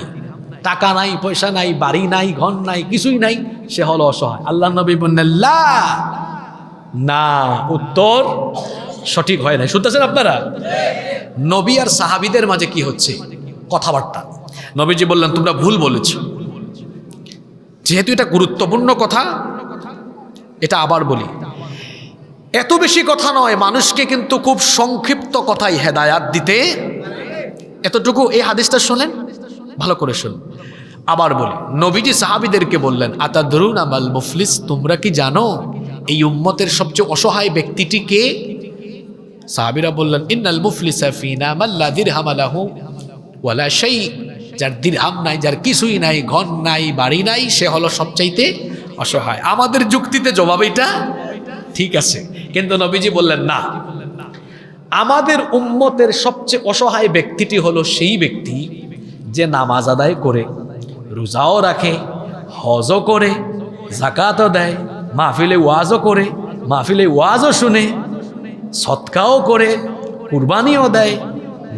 টাকা নাই, পয়সা নাই, বাড়ি নাই, ঘর নাই, কিছুই নাই, সে হলো অসহায়। আল্লাহ নবী বললেন লা, না, উত্তর সঠিক হয় না। শুনতেছেন আপনারা? নবী আর সাহাবীদের মাঝে কি হচ্ছে? কথাবার্তা। নবীজি বললেন তোমরা ভুল বলেছ। যেহেতু এটা গুরুত্বপূর্ণ কথা, এটা আবার বলি, এত বেশি কথা নয়, মানুষকে কিন্তু খুব সংক্ষিপ্ত কথায় হেদায়াত দিতে, এতটুকু। এই হাদিসটা শোনেন, ভালো করে শুনুন। আবার বলি, নবীজি সাহাবীদেরকে বললেন আতাদরুনা মাল মুফলিস? তোমরা কি জানো এই উম্মতের সবচেয়ে অসহায় ব্যক্তিটি কে? সাহাবীরা বললেন ইন্নাল মুফলিসা ফিনা মাল্লা দিরহাম লাহু ওয়ালা শাই। যার দিরহাম নাই, যার কিছুই নাই, ঘর নাই, বাড়ি নাই, সে হলো সবচাইতে অসহায়। আমাদের যুক্তিতে জবাব এটা ঠিক আছে, কিন্তু নবীজি বললেন না, আমাদের উম্মতের সবচেয়ে অসহায় ব্যক্তিটি হলো সেই ব্যক্তি যে নামাজ আদায় করে, রোজাও রাখে, হজও করে, যাকাতও দেয়, মাহফিলে ওয়াজও করে, মাহফিলে ওয়াজও শুনে, সৎকাও করে, কুরবানিও দেয়,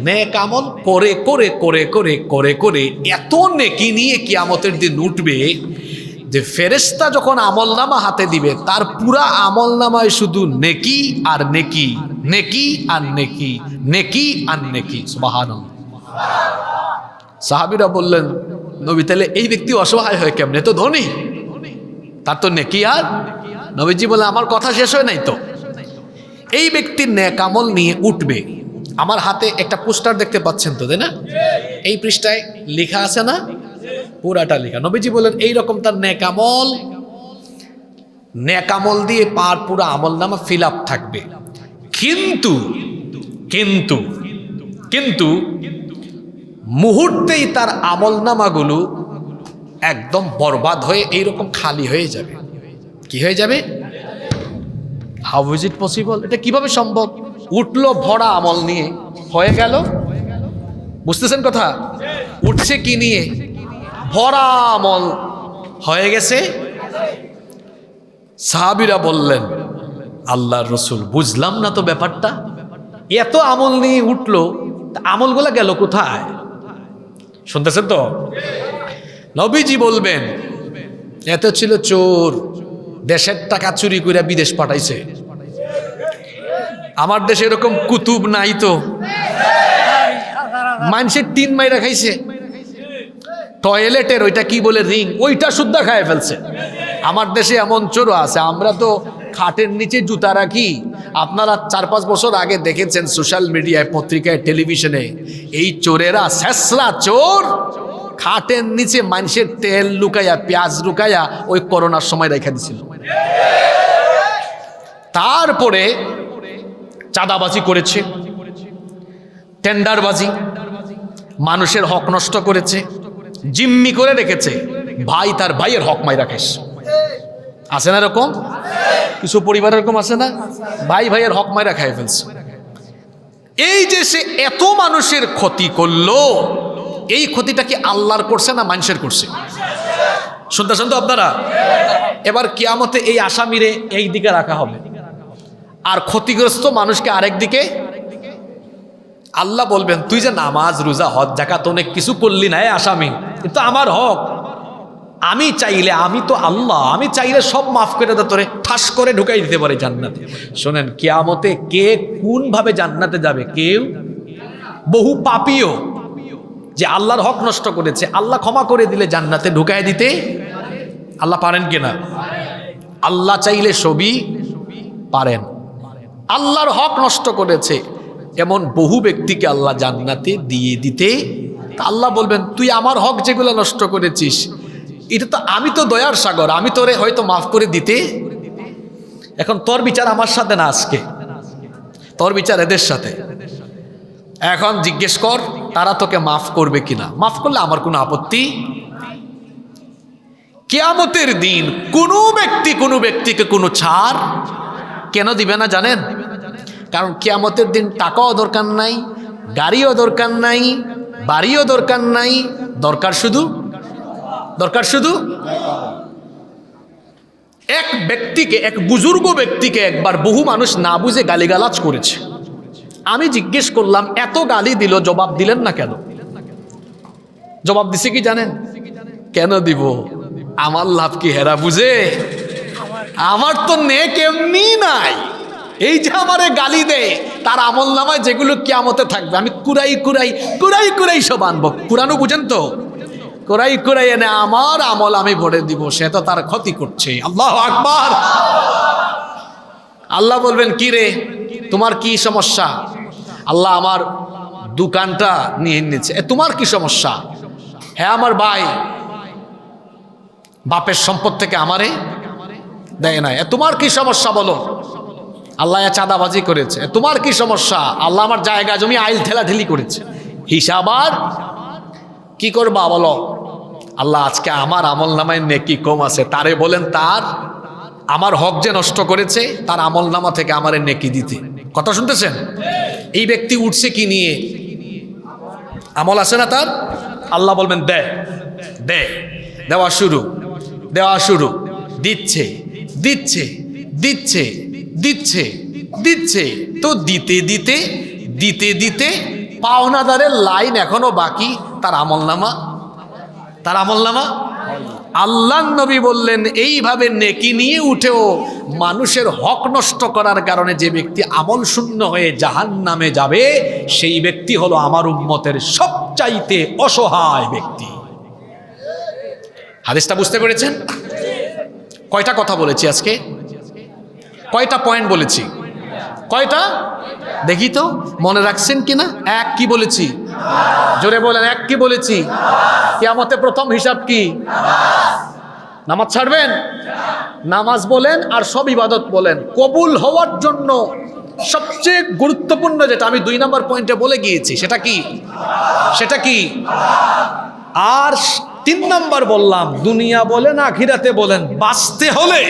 নেক আমল করে করে করে করে করে করে এত নেকি নিয়ে কিয়ামতের দিন উঠবে যে ফেরেশতা যখন আমলনামা হাতে দিবে তার পুরা আমলনামায় শুধু নেকি আর নেকি, নেকি আর নেকি, নেকি আর নেকি। সুবহানাল্লাহ। সাহাবীরা বললেন নবী তাহলে এই ব্যক্তি অসহায় হয় কেমনে? তো ধনী, তার তো নেকি আর। নবীজি বলে আমার কথা শেষ হয় নাই তো। এই ব্যক্তির নেক আমল নিয়ে উঠবে আমার হাতে একটা পোস্টার দেখতে পাচ্ছেন তো, তাই না? এই পৃষ্ঠায় লেখা আছে না? পুরাটা লেখা। নবীজি বলেন এইরকম তার নেকামল দিয়ে পার পুরো আমল নামা ফিল আপ থাকবে। কিন্তু কিন্তু কিন্তু মুহূর্তেই তার আমল নামাগুলো একদম বরবাদ হয়ে এইরকম খালি হয়ে যাবে। কি হয়ে যাবে? How is it possible? এটা কিভাবে সম্ভব? উঠলো ভরা আমল নিয়ে, হয়ে গেল। বুঝতেছেন কথা? উঠছে কি নিয়ে? ভরা আমল হয়ে গেছে। সাহাবীরা বললেন, আল্লাহর রাসূল, বুঝলাম না তো ব্যাপারটা। এত আমল নিয়ে উঠলো, আমলগুলা গেল কোথায়? শুনতেছেন তো? নবীজি বলবেন, এত ছিল চোর, দেশের টাকা চুরি করে বিদেশ পাঠাইছে। আমার দেশে এরকম কুতুব নাই তো, মানুষের টিন মাইরা খাইছে, টয়লেটের ওইটা কি বলে রিং, ওইটা শুদ্ধা খায় ফেলছে। আমার দেশে এমন চোরও আছে, আমরা তো খাটের নিচে জুতা রাখি। আপনারা 4-5 বছর আগে দেখেছেন সোশ্যাল মিডিয়ায়, পত্রিকায়, টেলিভিশনে, এই চোরেরা, শেষরা চোর, খাটের নিচে মানুষের তেল লুকাইয়া, পেঁয়াজ লুকাইয়া ওই করোনার সময় রেখে দিছিল। তারপরে চাঁদাবাজি করেছে, টেন্ডারবাজি, মানুষের হক নষ্ট করেছে, জিম্মি করে রেখেছে। ভাই তার ভাইয়ের হক মাইরা খাইছে। আছে না এরকম? কিছু পরিবার এরকম আছে না? ভাই ভাইয়ের হক মাইরা খাই ফেলছে। এই যে সে এত মানুষের ক্ষতি করলো, এই ক্ষতিটা কি আল্লাহর করছে না মানুষের করছে? শুনতেছেন তো আপনারা? এবার কিয়ামতে এই আসামিরে এই দিকে রাখা হবে, আর ক্ষতিগ্রস্ত মানুষকে আরেক দিকে। আল্লাহ বলবেন, তুই যে নামাজ রোজা হজ যাকাত অনেক কিছু করলি না, আসামি, কিন্তু আমার হক। আমি চাইলে, আমি তো আল্লাহ, আমি চাইলে সব মাফ করে দে, তোরে ঠাস করে ঢুকাই দিতে পারে জান্নাতে। শোনেন, কিয়ামতে কে কোন ভাবে জান্নাতে যাবে? কেউ, বহু পাপীও যে আল্লাহর হক নষ্ট করেছে, আল্লাহ ক্ষমা করে দিলে জান্নাতে ঢুকাই দিতে আল্লাহ পারেন কিনা? আল্লাহ চাইলে সবই পারেন। আল্লাহর হক নষ্ট করেছে এমন বহু ব্যক্তিকে আল্লাহ জান্নাতে দিয়ে দিতে। আল্লাহ বলবেন, তুই আমার হক যেগুলো নষ্ট করেছিস, এটা তো, আমি তো দয়ার সাগর, আমি তোরে হয়তো মাফ করে দিতে। এখন তোর বিচার আমার সাথে না, আজকে তোর বিচার এদের সাথে। এখন জিজ্ঞেস কর তারা তোকে মাফ করবে কিনা। মাফ করলে আমার কোনো আপত্তি। কিয়ামতের দিন কোনো ব্যক্তিকে কোনো ছাড় কেন দিবে না জানেন? কারণ কিয়ামতের দিন টাকাও দরকার নাই, গাড়িও দরকার নাই, বাড়িও দরকার নাই, দরকার শুধু এক ব্যক্তিকে, এক বুজুর্গ ব্যক্তিকে একবার বহু মানুষ না বুঝে গালিগালাজ করেছে। আমি জিজ্ঞেস করলাম, এত গালি দিল, জবাব দিলেন না কেন? জবাব দিছে কি জানেন? কেন দিব? আমার লাভ কি হেরা বুঝে? আমার তো নেক এমনি নাই। এই যে আমারে গালি দেয়, তার আমল নামায় যেগুলো কিয়ামতে থাকবে, আমি কুরাই সব আনবো। কুরানো বুঝেন তো? কুরাই এনে আমার আমল আমি ভরে দিব। সে তো তার ক্ষতি করছে। আল্লাহু আকবার। আল্লাহ বলবেন, কি রে, তোমার কি সমস্যা? আল্লাহ, আমার দোকানটা নিয়ে নিচ্ছে। তোমার কি সমস্যা? হ্যাঁ, আমার ভাই বাপের সম্পদ থেকে আমারে দেয় নাই। তোমার কি সমস্যা বলো? আল্লাহ চাঁদাবাজি করেছে। তোমার কি সমস্যা? আল্লাহ আমার জায়গা জমি আইল ঠেলাঠেলি করেছে। হিসাব আর কি করবা বলো? আল্লাহ, আজকে আমার আমল নামায় নেকি কম আছে, তারে বলেন তার আমার হক যে নষ্ট করেছে, তার আমল নামা থেকে আমারে নেকি দিতে। কথা শুনতেছেন? এই ব্যক্তি উঠছে কি নিয়ে? আমল আছে না তার? আল্লাহ বলবেন, দেওয়া শুরু, দিচ্ছে। তো দিতে পাওনাদারের লাইন এখনো বাকি। তার আমল নামা আল্লাহ নবী বললেন, এইভাবে নেকি নিয়ে উঠেও মানুষের হক নষ্ট করার কারণে যে ব্যক্তি আমল শূন্য হয়ে জাহান্নামে যাবে, সেই ব্যক্তি হলো আমার উম্মতের সবচাইতে অসহায় ব্যক্তি। হাদিসটা বুঝতে পেরেছেন? কয়টা কথা বলেছি আজকে? কয়টা পয়েন্ট বলেছি? কয়টা? দেখি তো মনে রাখছেন কিনা? এক কি বলেছি? জোরে বলেন, এক কি বলেছি? কিয়ামতে প্রথম হিসাব কি? নামাজ ছাড়বেন? নামাজ বলেন আর সব ইবাদত বলেন, কবুল হওয়ার জন্য সবচেয়ে গুরুত্বপূর্ণ যেটা আমি 2 নম্বর পয়েন্টে বলে গিয়েছি, সেটা কি? সেটা কি? আর 3 নম্বর বললাম, দুনিয়া বলেন আখিরাতে বলেন, বাঁচতে হলে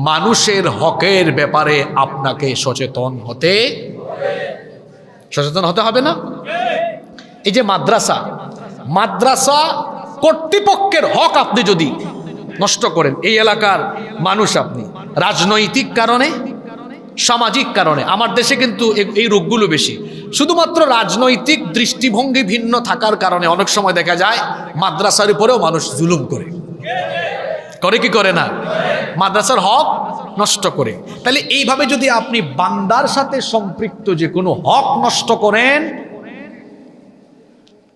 মানুষের হকের ব্যাপারে আপনাকে সচেতন হতে হবে না? এই যে মাদ্রাসা কর্তৃপক্ষের হক আপনি যদি নষ্ট করেন, এই এলাকার মানুষ আপনি রাজনৈতিক কারণে, সামাজিক কারণে, আমার দেশে কিন্তু এই রোগগুলো বেশি, শুধুমাত্র রাজনৈতিক দৃষ্টিভঙ্গি ভিন্ন থাকার কারণে অনেক সময় দেখা যায় মাদ্রাসার উপরেও মানুষ জুলুম করে কি করে না? মাদ্রাসার হক নষ্ট করে। তাহলে এইভাবে যদি আপনি বান্দার সাথে সম্পৃক্ত যে কোনো হক নষ্ট করেন,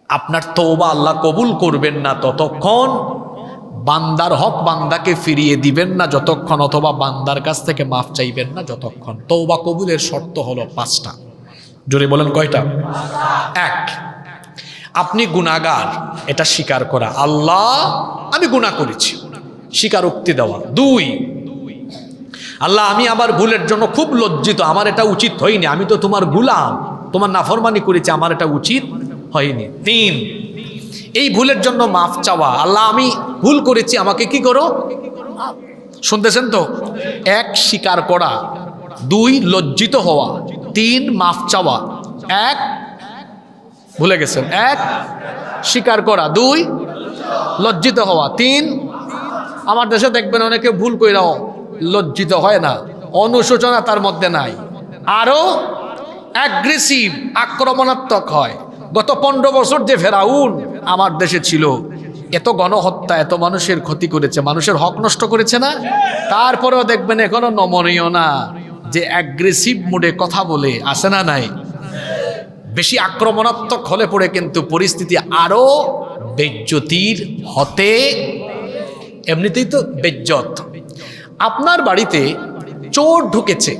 আপনার তওবা আল্লাহ কবুল করবেন না ততক্ষণ, বান্দার হক বান্দাকে ফিরিয়ে দিবেন না যতক্ষণ, অথবা বান্দার কাছ থেকে মাফ চাইবেন না যতক্ষণ। তওবা কবুলের শর্ত হলো 5টা। জোরে বলেন কয়টা? 1, আপনি গুনাহগার এটা স্বীকার করা, আল্লাহ আমি গুনাহ করেছি, স্বীকারোক্তি দেওয়া। 2, আল্লাহ আমি আমার ভুলের জন্য খুব লজ্জিত, আমার এটা উচিত হয়নি, আমি তো তোমার গোলাম, তোমার নাফরমানি করেছি, আমার এটা উচিত হয়নি। 3, এই ভুলের জন্য মাফ চাওয়া, আল্লাহ আমি ভুল করেছি, আমাকে কি করো? শুনতেছেন তো? 1, স্বীকার করা। 2, লজ্জিত হওয়া। 3, মাফ চাওয়া। 1, ভুলে গেছেন, 1 স্বীকার করা, 2 লজ্জিত হওয়া, 3 আমার দেশে দেখবেন অনেকে ভুল কইরাও লজ্জিত হয় না, অনুশোচনা তার মধ্যে নাই, আরো অ্যাগ্রেসিভ আক্রমণাত্মক হয়। গত 15 বছর যে ফেরাউন আমার দেশে ছিল, এত গণহত্যা, এত মানুষের ক্ষতি করেছে, মানুষের হক নষ্ট করেছে না? তারপরেও দেখবেন এখনো নমনীয় না, যে অ্যাগ্রেসিভ মুডে কথা বলে, আসে না নাই? বেশি আক্রমণাত্মক হলে পড়ে কিন্তু পরিস্থিতি আরো বেজ্জতির হতে, এমনিতেই তো বেজ্জত। আপনার বাড়িতে চোর ঢুকেছে,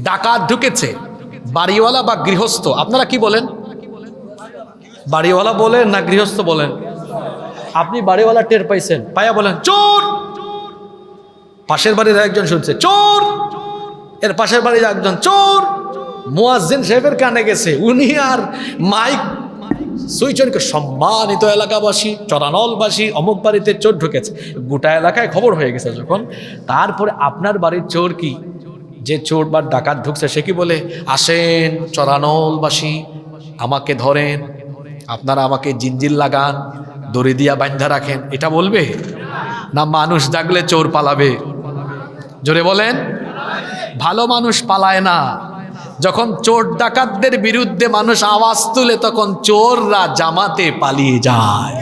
ডাকাত ঢুকেছে, বাড়িওয়ালা বা গৃহস্থ, আপনারা কি বলেন? বাড়িওয়ালা বলেন না গৃহস্থ বলেন? আপনি বাড়িওয়ালা টের পাইছেন, পাইয়া বলেন চোর, পাশের বাড়ির একজন শুনছে চোর, এর পাশের বাড়ির একজন চোর, মুয়াজ্জিন সাহেবের কানে গেছে, উনি আর মাইক সুইচনকে, সম্মানিত এলাকাবাসী, চরানলবাসী, অমুক বাড়িতে চোর ঢুকেছে, গোটা এলাকায় খবর হয়ে গেছে যখন, তারপরে আপনার বাড়ির চোর কি, যে চোর বা ডাকাত ঢুকছে সে কি বলে, আসেন চরানলবাসী আমাকে ধরেন, আপনারা আমাকে জিঞ্জির লাগান, দড়ি দিয়া বান্ধা রাখেন, এটা বলবে? না মানুষ ডাকলে চোর পালাবে? জোরে বলেন। ভালো মানুষ পালায় না, যখন চোর ডাকাতদের বিরুদ্ধে মানুষ আওয়াজ তুলে তখন চোররা জামাতে পালিয়ে যায়।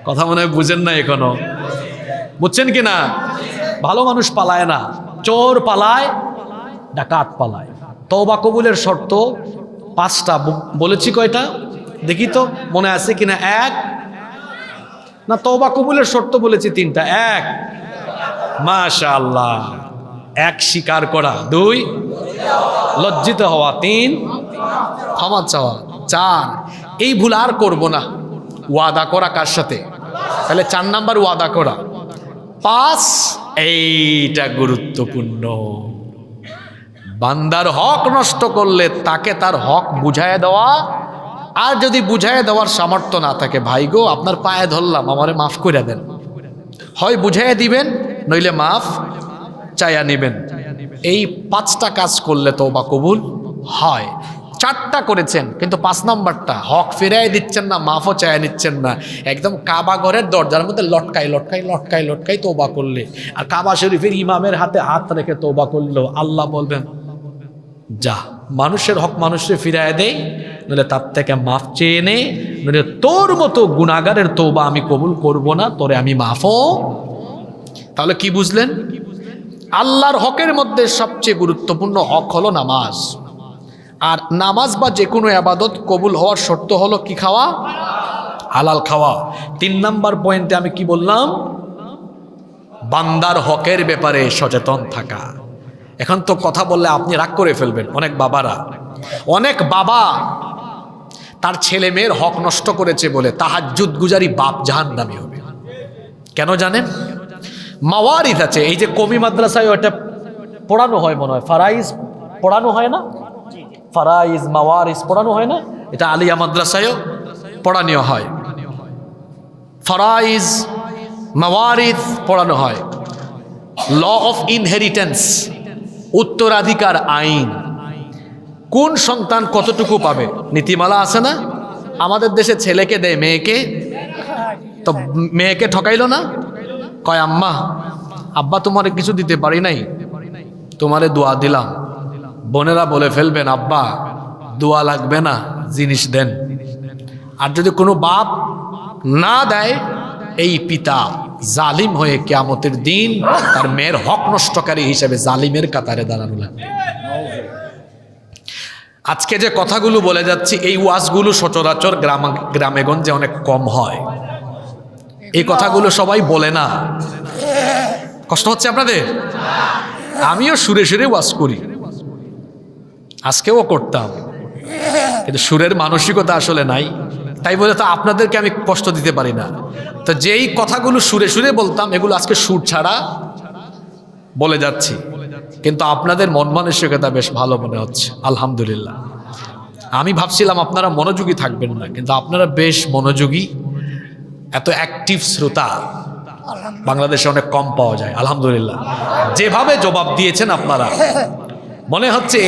কথা মনে হয় বুঝেন না এখনো, বুঝছেন কি না? ভালো মানুষ পালায় না, চোর পালায়, ডাকাত পালায়। তওবা কবুলের শর্ত 5টা বলেছি, কয়টা দেখি তো মনে আছে কিনা? 1 না, তওবা কবুলের শর্ত বলেছি 3টা। 1, মাশাআল্লাহ, 1 স্বীকার করা, 2 লজ্জিত হওয়া, 3 ক্ষমা চাওয়া, 4 এই ভুল আর করব না, ওয়াদা করা কার সাথে? তাহলে 4 নাম্বার ওয়াদা করা। 5 এইটা গুরুত্বপূর্ণ, বান্দার হক নষ্ট করলে তাকে তার হক বুঝায় দেওয়া, আর যদি বুঝায় দেওয়ার সামর্থ্য না থাকে, ভাই গো আপনার পায়ে ধরলাম, আমারে মাফ করে দেন, হয় বুঝাইয়া দিবেন নইলে মাফ চাইয়া নিবেন। এই 5টা কাজ করলে তওবা কবুল হয়। 4টা করেছেন কিন্তু 5 নম্বরটা হক ফিরাই দিচ্ছেন না, মাফও চাইয়া নিচ্ছেন না, একদম কাবা ঘরের দরজার মধ্যে লটকাই তওবা করলে, আর কাবা শরীফের ইমামের হাতে হাত রেখে তওবা করলো, আল্লাহ বলবেন যা মানুষের হক মানুষে ফিরায় দেয়, নইলে তার থেকে মাফ চেয়ে নে, নইলে তোর মতো গুনাহগারের তওবা আমি কবুল করব না, তোরে আমি মাফও। তাহলে কি বুঝলেন? আল্লাহর হকের মধ্যে সবচেয়ে গুরুত্বপূর্ণ হক হলো নামাজ, আর নামাজ বা যে কোনো ইবাদত কবুল হওয়ার শর্ত হলো কি? খাওয়া, হালাল খাওয়া। 3 নাম্বার পয়েন্টে আমি কি বললাম? বান্দার হকের ব্যাপারে সচেতন থাকা। এখন তো কথা বললে আপনি রাগ করে ফেলবেন। অনেক বাবা তার ছেলে মেয়ের হক নষ্ট করেছে বলে তাহাজ্জুদ গুজারি বাপ জাহান্নামী হবে। কেন জানেন? মাওয়ারিদ আছে। এই যে কমি মাদ্রাসায় ওটা পড়ানো হয়, মনে হয় ফারাইজ পড়ানো হয় না, ফারাইজ মাওয়ারিজ পড়ানো হয় না, এটা আলিয়া মাদ্রাসায়ও পড়ানো হয়। ফারাইজ মাওয়ারিদ পড়ানো হয়। ল অফ ইনহেরিটেন্স, উত্তরাধিকার আইন, কোন সন্তান কতটুকু পাবে, নীতিমালা আছে না? আমাদের দেশে ছেলেকে দেয় মেয়েকে, তো মেয়েকে ঠকাইলো না, কয় আম্মা আব্বা তোমারে কিছু দিতে পারি নাই, তোমারে দোয়া দিলাম। বোনেরা বলে ফেলবেন আব্বা দোয়া লাগবে না, জিনিস দেন। আর যদি কোনো বাপ না দেয়, এই পিতা জালিম হয়ে কিয়ামতের দিন তার মেয়ের হক নষ্টকারী হিসেবে জালিমের কাতারে দাঁড়ানো লাগবে। আজকে যে কথাগুলো বলে যাচ্ছি, এই ওয়াজগুলো সচরাচর গ্রামে গঞ্জে অনেক কম হয়। এই কথাগুলো সবাই বলে না। কষ্ট হচ্ছে আপনাদের? আমিও সুরে সুরে ওয়াজ করি, আজকেও করতাম, কিন্তু সুরের মানসিকতা আসলে নাই, তাই বলে তো আপনাদেরকে আমি কষ্ট দিতে পারি না। তো যেই কথাগুলো সুরে সুরে বলতাম, এগুলো আজকে সুর ছাড়া বলে যাচ্ছি, কিন্তু আপনাদের মন মানসিকতা বেশ ভালো মনে হচ্ছে, আলহামদুলিল্লাহ। আমি ভাবছিলাম আপনারা মনোযোগী থাকবেন না, কিন্তু আপনারা বেশ মনোযোগী। এত অ্যাক্টিভ শ্রোতা বাংলাদেশে অনেক কম পাওয়া যায়, আলহামদুলিল্লাহ। যেভাবে জবাব দিয়েছেন আপনারা, মনে হচ্ছে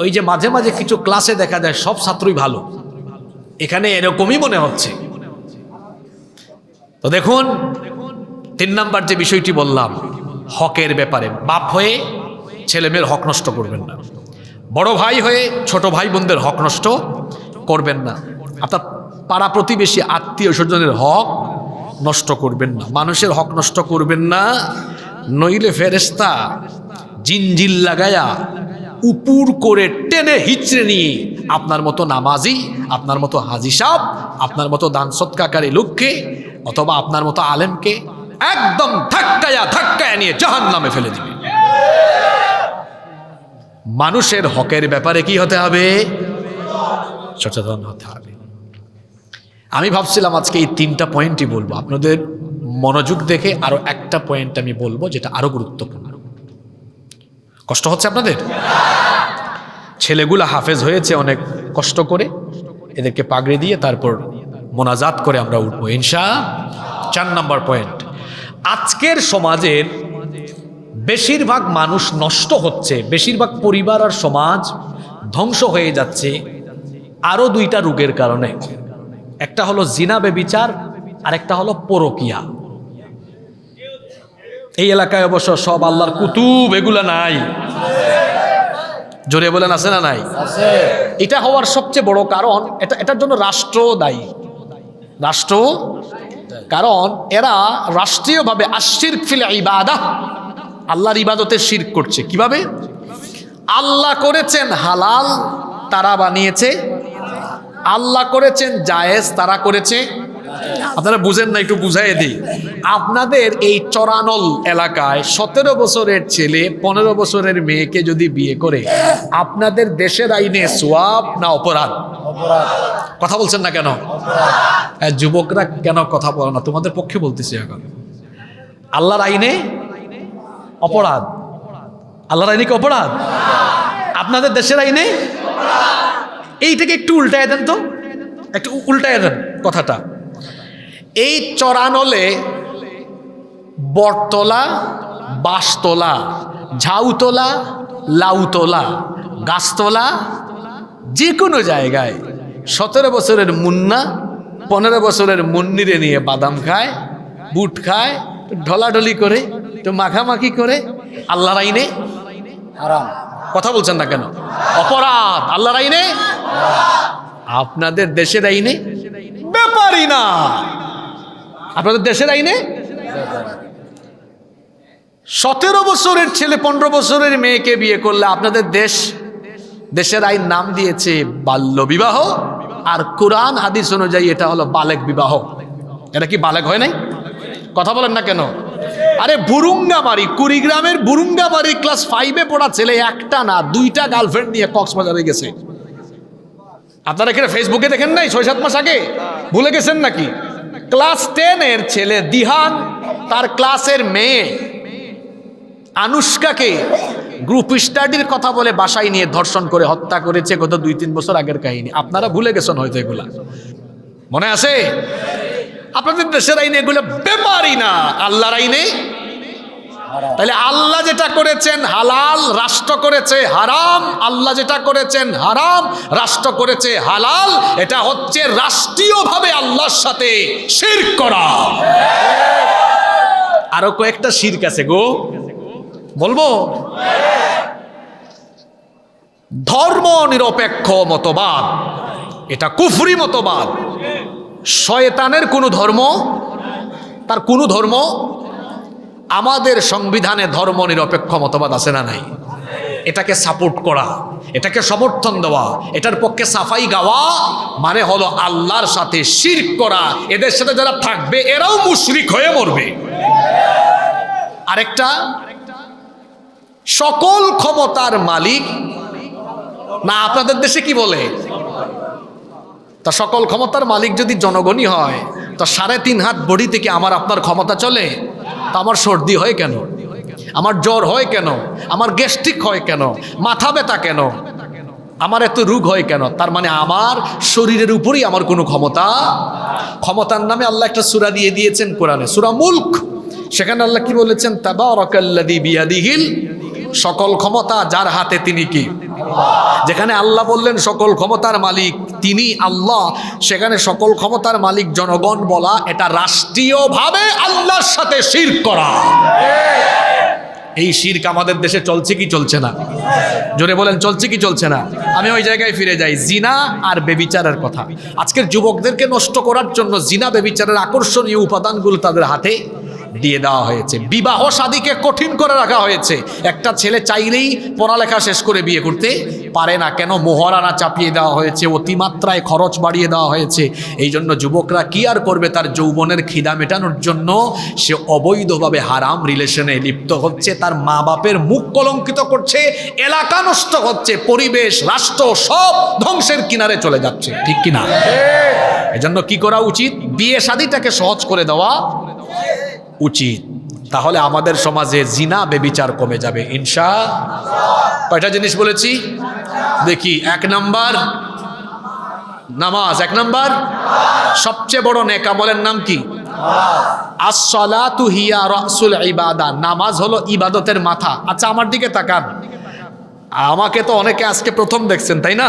ওই যে মাঝে মাঝে কিছু ক্লাসে দেখা যায় সব ছাত্রই ভালো, এখানে এরকমই মনে হচ্ছে। তো দেখুন, 3 নাম্বার যে বিষয়টি বললাম, হকের ব্যাপারে, বাপ হয়ে ছেলে মেয়ের হক নষ্ট করবেন না, বড় ভাই হয়ে ছোট ভাই বোনদের হক নষ্ট করবেন না, অর্থাৎ পাড়া প্রতিবেশী আত্মীয় স্বজনের হক নষ্ট করবেন না, মানুষের হক নষ্ট করবেন না, নইলে ফেরেশতা জিনজিল লাগায়া উপুর করে টেনে হিচড়ে নিয়ে আপনার মতো নামাজি, আপনার মতো হাজি সাহেব, আপনার মতো দান সৎকারী লোককে অথবা আপনার মতো আলেমকে একদম ধাক্কায়া নিয়ে জাহান্নামে ফেলে দিবে। মানুষের হকের ব্যাপারে কি হতে হবে? সচেতন হতে হবে। আমি ভাবছিলাম আজকে এই 3টা পয়েন্টই বলবো, আপনাদের মনোযোগ দেখে আরো একটা পয়েন্ট আমি বলবো যেটা আরো গুরুত্বপূর্ণ। কষ্ট হচ্ছে আপনাদের? ছেলেগুলা হাফেজ হয়েছে অনেক কষ্ট করে, এদেরকে পাগড়ি দিয়ে তারপর মোনাজাত করে আমরা উঠবো ইনশাআল্লাহ। 4 নাম্বার পয়েন্ট, আজকের সমাজের বেশিরভাগ মানুষ নষ্ট হচ্ছে, বেশিরভাগ পরিবার আর সমাজ ধ্বংস হয়ে যাচ্ছে আরো 2টা রোগের কারণে। একটা হলো জিনা বেবিচার, আর একটা হলো পরকিয়া। এই এলাকায় অবশ্য সব আল্লাহর কুতুব এগুলা নাই, জোরে বলেন আছে না নাই? এটা হওয়ার সবচেয়ে বড় কারণ, এটার জন্য রাষ্ট্র দায়ী। রাষ্ট্র, কারণ এরা রাষ্ট্রীয়ভাবে আশিরক ফিল ইবাদাহ, আল্লাহর ইবাদতে শিরক করছে। কিভাবে? আল্লাহ করেছেন হালাল, তারা বানিয়েছে, আল্লাহ করেছেন জায়েজ, তারা করেছে। আপনারা বুঝেন না, একটু বুঝাই দিই। আপনাদের এই চরানল এলাকায় 17 বছরের ছেলে 15 বছরের মেয়েকে যদি বিয়ে করে, আপনাদের দেশের আইনে সওয়াব না অপরাধ? কথা বলছেন না কেন? যুবকরা কেন কথা বলে না? তোমাদের পক্ষে বলতেছি এখন। আল্লাহর আইনে অপরাধ, আল্লাহর আইনে কি অপরাধ? আপনাদের দেশের আইনে। এইটাকে একটু উল্টায় দেন তো, একটু উল্টায় দেন কথাটা। এই চরানলে বটতলা, বাঁশতলা, ঝাউতলা, লাউতলা, গাছতলা, যে কোনো জায়গায় 17 বছরের মুন্না 15 বছরের মুন্নিরে নিয়ে বাদাম খায়, বুট খায়, ঢলাঢলি করে, তো মাখামাখি করে। আল্লাহর আইনে হারাম। কথা বলছেন না কেন? অপরাধ আল্লাহর আইনে। আপনাদের দেশের আইনে ব্যাপারই না। আপনাদের দেশের আইনে 17 বছরের ছেলে 15 বছরের মেয়েকে বিয়ে করলে আপনাদের দেশের আইন নাম দিয়েছে বাল্য বিবাহ, আর কোরআন হাদিস অনুযায়ী এটা হলো বালেগ বিবাহ। এটা কি বালেগ হয় নাই? কথা বলেন না কেন? আরে বুরুঙ্গামারি, কুড়িগ্রামের বুরুঙ্গামারি ক্লাস 5-এ পড়া ছেলে একটা না 2টা গার্লফ্রেন্ড নিয়ে কক্সবাজারে গেছে। আপনারা এখানে ফেসবুকে দেখেন নাই 6-7 মাস আগে? ভুলে গেছেন নাকি? ক্লাস 10-এর ছেলে দিহান তার ক্লাসের মেয়ে আনুষ্কাকে গ্রুপ স্টাডির কথা বলে বাসায় নিয়ে ধর্ষণ করে হত্যা করেছে। গত 2-3 বছর আগের কাহিনী। আপনারা ভুলে গেছেন হয়তো, এগুলা মনে আছে? আপনাদের দেশের আইনে এগুলো ব্যাপারই না, আল্লাহর আইনে। তাহলে আল্লাহ যেটা করেছেন হালাল, রাষ্ট্র করেছে হারাম। আল্লাহ যেটা করেছেন হারাম, রাষ্ট্র করেছে হালাল। এটা হচ্ছে রাষ্ট্রীয়ভাবে আল্লাহর সাথে শিরক করা। আরো কয়েকটা শিরক আছে গো, বলবো? ধর্ম নিরপেক্ষ মতবাদ, এটা কুফরি মতবাদ। শয়তানের কোনো ধর্ম, তার কোনো ধর্ম। আমাদের সংবিধানে ধর্ম নিরপেক্ষ মতবাদ আছে না নাই? এটাকে সাপোর্ট করা, এটাকে সমর্থন দেওয়া, এটার পক্ষে সাফাই গাওয়া মানে হলো আল্লাহর সাথে শিরক করা। এদের সাথে যারা থাকবে এরাও মুশরিক হয়ে মরবে। আরেকটা, সকল ক্ষমতার মালিক না, আপনাদের দেশে কি বলে? তা সকল ক্ষমতার মালিক যদি জনগণই হয়, তো 3.5 হাত বডি থেকে আমার আপনার ক্ষমতা চলে? তা আমার সর্দি হয় কেন? আমার জ্বর হয় কেন? আমার গ্যাস্ট্রিক হয় কেন? মাথা ব্যথা কেন? আমার এত রোগ হয় কেন? তার মানে আমার শরীরের উপরই আমার কোনো ক্ষমতা। ক্ষমতার নামে আল্লাহ একটা সূরা দিয়ে দিয়েছেন কোরআনে, সূরা মুলক। সেখানে আল্লাহ কি বলেছেন? তাবারাকাল্লাযী বিয়াদিহিল, সকল ক্ষমতা যার হাতে তিনি কি? যেখানে আল্লাহ বললেন সকল ক্ষমতার মালিক তিনি আল্লাহ, সেখানে সকল ক্ষমতার মালিক জনগণ বলা এটা রাষ্ট্রীয়ভাবে আল্লাহর সাথে শিরক করা। এই শিরক আমাদের দেশে চলছে কি চলছে না? জোরে বলেন, চলছে কি চলছে না? আমি ওই জায়গায় ফিরে যাই, জিনা আর বেবিচারের কথা। আজকের যুবকদেরকে নষ্ট করার জন্য জিনা বেবিচারের আকর্ষণীয় উপাদানগুলো তাদের হাতে দিয়ে দেওয়া হয়েছে। বিবাহ শাদীকে কঠিন করে রাখা হয়েছে। একটা ছেলে চাইলেই পড়ালেখা শেষ করে বিয়ে করতে পারে না। কেন? মোহরানা চাপিয়ে দেওয়া হয়েছে, অতিমাত্রায় খরচ বাড়িয়ে দেওয়া হয়েছে। এই জন্য যুবকরা কি আর করবে? তার যৌবনের খিদা মেটানোর জন্য সে অবৈধভাবে হারাম রিলেশনে লিপ্ত হচ্ছে, তার মা বাপের মুখ কলঙ্কিত করছে, এলাকা নষ্ট হচ্ছে, পরিবেশ রাষ্ট্র সব ধ্বংসের কিনারে চলে যাচ্ছে। ঠিক কিনা? এজন্য কি করা উচিত? বিয়ে শাদীটাকে সহজ করে দেওয়া উচিত। তাহলে আমাদের সমাজে জিনা বেবিচার কমে যাবে ইনশাআল্লাহ। কয়টা জিনিস বলেছি দেখি? 1 নাম্বার নামাজ। 1 নাম্বার সবচেয়ে বড় নেক আমলের নাম কি? আস-সালাতু হিয়া রাসুল ইবাদা। নামাজ হলো ইবাদতের মাথা। আচ্ছা আমার দিকে তাকান, আমাকে তো অনেকে আজকে প্রথম দেখছেন, তাই না?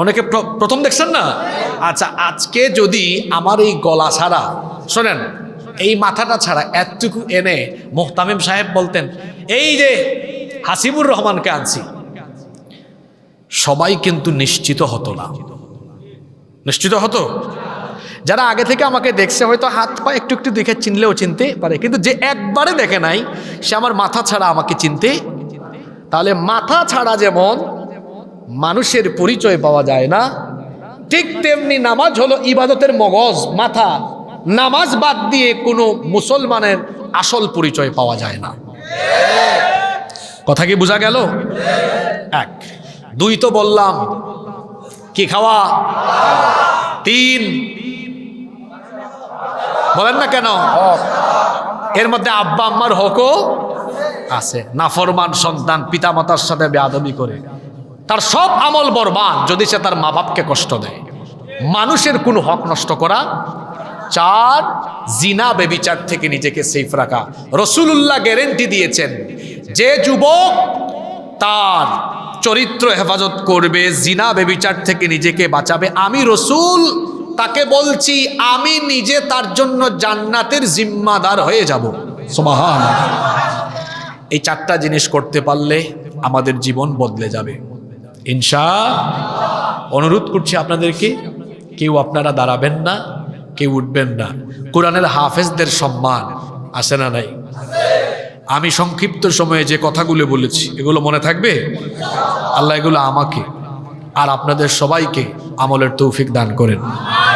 অনেকে প্রথম দেখছেন না? আচ্ছা, আজকে যদি আমার এই গলা ছাড়া, শোনেন, এই মাথাটা ছাড়া এতটুকু এনে মোহতামিম সাহেব বলতেন এই যে হাসিবুর রহমানকে আনছি, সবাই কিন্তু নিশ্চিত হতো না। নিশ্চিত হতো? যারা আগে থেকে আমাকে দেখছে হয়তো হাত পা একটু একটু দেখে চিনলেও চিনতে পারে, কিন্তু যে একবারে দেখে নাই সে আমার মাথা ছাড়া আমাকে চিনতে। তাহলে মাথা ছাড়া যেমন মানুষের পরিচয় পাওয়া যায় না, ঠিক তেমনি নামাজ হলো ইবাদতের মগজ, মাথা। নামাজ বাদ দিয়ে কোনো মুসলমানের আসল পরিচয় পাওয়া যায় না। কথা কি বোঝা গেল? 1 2 তো বললাম, কি খাওয়া? 3 বলেন না কেন? এর মধ্যে আব্বা আম্মার হকও আছে। নাফরমান সন্তান পিতামাতার সাথে বেয়াদবি করে তার সব আমল বরবাদ যদি সে তার মা বাপকে কষ্ট দেয়। মানুষের কোনো হক নষ্ট করা। 4 জিনা বেবিচার থেকে নিজেকে সেফ রাখা। রাসূলুল্লাহ গ্যারান্টি দিয়েছেন, যে যুবক তার চরিত্র হেফাজত করবে, জিনা বেবিচার থেকে নিজেকে বাঁচাবে, আমি রাসূল তাকে বলছি আমি নিজে তার জন্য জান্নাতের জিম্মাদার হয়ে যাব। সুবহানাল্লাহ। এই 4টা জিনিস করতে পারলে আমাদের জীবন বদলে যাবে ইনশাআল্লাহ। অনুরোধ করছি আপনাদেরকে, কেউ আপনারা দাঁড়াবেন না, কেউ উঠবেন না। কোরআনের হাফেজদের সম্মান আছে না নাই? আমি সংক্ষিপ্ত সময়ে যে কথাগুলো বলেছি এগুলো মনে থাকবে? আল্লাহ এগুলো আমাকে আর আপনাদের সবাইকে আমলের তৌফিক দান করেন।